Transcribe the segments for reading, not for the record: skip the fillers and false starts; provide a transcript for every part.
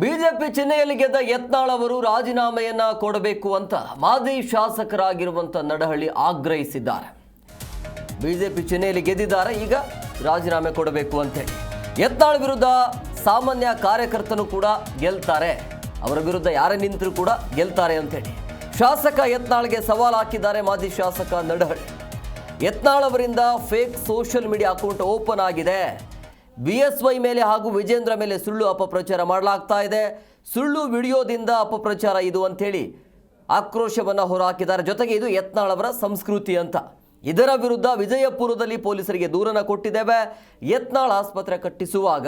BJP ಚಿಹ್ನೆಯಲ್ಲಿ ಗೆದ್ದ ಯತ್ನಾಳ್ ಅವರು ರಾಜೀನಾಮೆಯನ್ನ ಕೊಡಬೇಕು ಅಂತ ಮಾಜಿ ಶಾಸಕರಾಗಿರುವಂತ ನಡಹಳ್ಳಿ ಆಗ್ರಹಿಸಿದ್ದಾರೆ. ಬಿಜೆಪಿ ಚಿಹ್ನೆಯಲ್ಲಿ ಗೆದ್ದಿದ್ದಾರೆ, ಈಗ ರಾಜೀನಾಮೆ ಕೊಡಬೇಕು ಅಂತೇಳಿ. ಯತ್ನಾಳ್ ವಿರುದ್ಧ ಸಾಮಾನ್ಯ ಕಾರ್ಯಕರ್ತನು ಕೂಡ ಗೆಲ್ತಾರೆ, ಅವರ ವಿರುದ್ಧ ಯಾರೇ ನಿಂತರೂ ಕೂಡ ಗೆಲ್ತಾರೆ ಅಂತೇಳಿ ಶಾಸಕ ಯತ್ನಾಳ್ಗೆ ಸವಾಲು ಹಾಕಿದ್ದಾರೆ ಮಾಜಿ ಶಾಸಕ ನಡಹಳ್ಳಿ. ಯತ್ನಾಳ್ ಅವರಿಂದ fake social media account open ಆಗಿದೆ. BSY ಮೇಲೆ ಹಾಗೂ ವಿಜೇಂದ್ರ ಮೇಲೆ ಸುಳ್ಳು ಅಪಪ್ರಚಾರ ಮಾಡಲಾಗ್ತಾ ಇದೆ. ಸುಳ್ಳು ವಿಡಿಯೋದಿಂದ ಅಪಪ್ರಚಾರ ಇದು ಅಂಥೇಳಿ ಆಕ್ರೋಶವನ್ನು ಹೊರಹಾಕಿದ್ದಾರೆ. ಜೊತೆಗೆ ಇದು ಯತ್ನಾಳ್ ಅವರ ಸಂಸ್ಕೃತಿ ಅಂತ. ಇದರ ವಿರುದ್ಧ ವಿಜಯಪುರದಲ್ಲಿ ಪೊಲೀಸರಿಗೆ ದೂರನ ಕೊಟ್ಟಿದ್ದೇವೆ. ಯತ್ನಾಳ್ ಆಸ್ಪತ್ರೆ ಕಟ್ಟಿಸುವಾಗ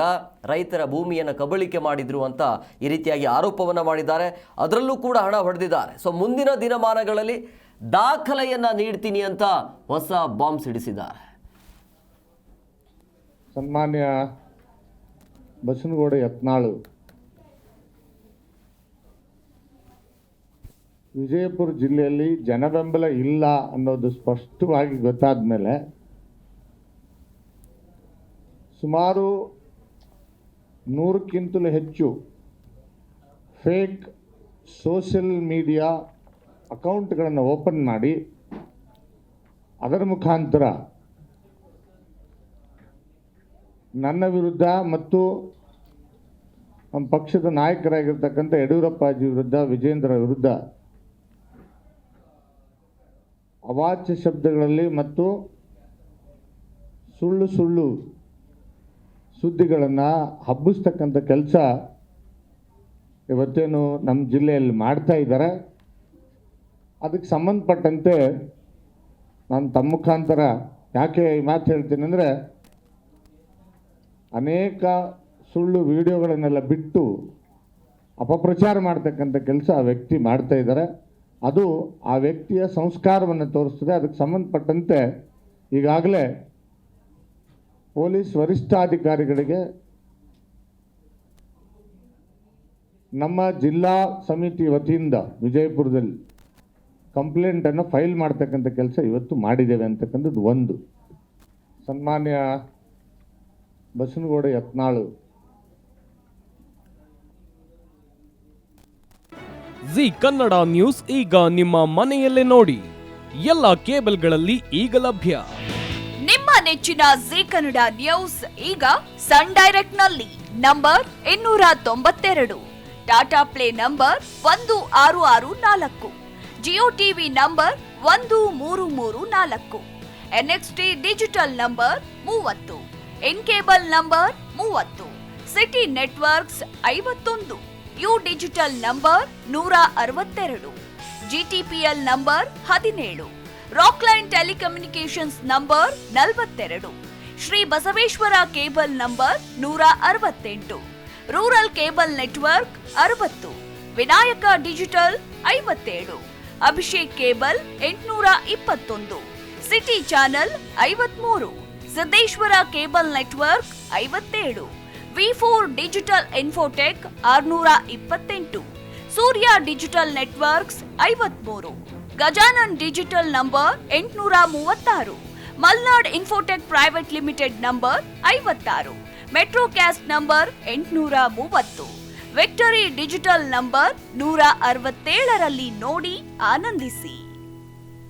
ರೈತರ ಭೂಮಿಯನ್ನು ಕಬಳಿಕೆ ಮಾಡಿದ್ರು ಅಂತ ಈ ರೀತಿಯಾಗಿ ಆರೋಪವನ್ನು ಮಾಡಿದ್ದಾರೆ. ಅದರಲ್ಲೂ ಕೂಡ ಹಣ ಹೊಡೆದಿದ್ದಾರೆ. ಸೊ ಮುಂದಿನ ದಿನಮಾನಗಳಲ್ಲಿ ದಾಖಲೆಯನ್ನು ನೀಡ್ತೀನಿ ಅಂತ ಹೊಸ ಬಾಂಬ್ ಸಿಡಿಸಿದ್ದಾರೆ. ಸನ್ಮಾನ್ಯ ಬಸನಗೌಡ ಯತ್ನಾಳ್ ವಿಜಯಪುರ ಜಿಲ್ಲೆಯಲ್ಲಿ ಜನಬೆಂಬಲ ಇಲ್ಲ ಅನ್ನೋದು ಸ್ಪಷ್ಟವಾಗಿ ಗೊತ್ತಾದ ಮೇಲೆ ಸುಮಾರು 100ಕ್ಕಿಂತಲೂ ಹೆಚ್ಚು ಫೇಕ್ ಸೋಷಿಯಲ್ ಮೀಡಿಯಾ ಅಕೌಂಟ್ಗಳನ್ನು ಓಪನ್ ಮಾಡಿ ಅದರ ಮುಖಾಂತರ ನನ್ನ ವಿರುದ್ಧ ಮತ್ತು ನಮ್ಮ ಪಕ್ಷದ ನಾಯಕರಾಗಿರ್ತಕ್ಕಂಥ ಯಡಿಯೂರಪ್ಪಾಜಿ ವಿರುದ್ಧ, ವಿಜೇಂದ್ರ ವಿರುದ್ಧ ಅವಾಚ್ಯ ಶಬ್ದಗಳಲ್ಲಿ ಮತ್ತು ಸುಳ್ಳು ಸುಳ್ಳು ಸುದ್ದಿಗಳನ್ನು ಹಬ್ಬಿಸ್ತಕ್ಕಂಥ ಕೆಲಸ ಇವತ್ತೇನು ನಮ್ಮ ಜಿಲ್ಲೆಯಲ್ಲಿ ಮಾಡ್ತಾ ಇದ್ದಾರೆ. ಅದಕ್ಕೆ ಸಂಬಂಧಪಟ್ಟಂತೆ ನಾನು ತಮ್ಮ ಮುಖಾಂತರ ಯಾಕೆ ಈ ಮಾತು ಹೇಳ್ತೀನಿ ಅಂದರೆ, ಅನೇಕ ಸುಳ್ಳು ವಿಡಿಯೋಗಳನ್ನೆಲ್ಲ ಬಿಟ್ಟು ಅಪಪ್ರಚಾರ ಮಾಡ್ತಕ್ಕಂಥ ಕೆಲಸ ಆ ವ್ಯಕ್ತಿ ಮಾಡ್ತಾ ಇದ್ದಾರೆ. ಅದು ಆ ವ್ಯಕ್ತಿಯ ಸಂಸ್ಕಾರವನ್ನು ತೋರಿಸ್ತದೆ. ಅದಕ್ಕೆ ಸಂಬಂಧಪಟ್ಟಂತೆ ಈಗಾಗಲೇ ಪೊಲೀಸ್ ವರಿಷ್ಠಾಧಿಕಾರಿಗಳಿಗೆ ನಮ್ಮ ಜಿಲ್ಲಾ ಸಮಿತಿ ವತಿಯಿಂದ ವಿಜಯಪುರದಲ್ಲಿ ಕಂಪ್ಲೇಂಟನ್ನು ಫೈಲ್ ಮಾಡ್ತಕ್ಕಂಥ ಕೆಲಸ ಇವತ್ತು ಮಾಡಿದ್ದೇವೆ ಅಂತಕ್ಕಂಥದ್ದು ಒಂದು. ಸನ್ಮಾನ್ಯ ಬಸನಗೌಡ ಯತ್ನಾಳ್ ಜಿ ಕನ್ನಡ ನ್ಯೂಸ್ ಈಗ ನಿಮ್ಮ ಮನೆಯಲ್ಲೇ ನೋಡಿ. ಎಲ್ಲ ಕೇಬಲ್ಗಳಲ್ಲಿ ಈಗ ಲಭ್ಯ. ನಿಮ್ಮ ನೆಚ್ಚಿನ ಜಿ ಕನ್ನಡ ನ್ಯೂಸ್ ಈಗ ಸನ್ ಡೈರೆಕ್ಟ್ ನಲ್ಲಿ number 292, Tata play number 1664, Jio TV number 1334, NXT digital number 30, in cable number 30, city networks 51, U digital number 162, GTPL number 17, Rockline telecommunications number 42, Shri Basaveshwara cable number 168, rural cable network 60, Vinayaka digital 57, Abhishek cable 821, city channel 53, Siddeshwara cable network 57, V4 digital Infotech 628, Surya digital networks 53, Gajanan digital number 836, Malnad infotech private limited number 56, metrocast number 830, victory digital number 167ರಲ್ಲಿ ನೋಡಿ ಆನಂದಿಸಿ.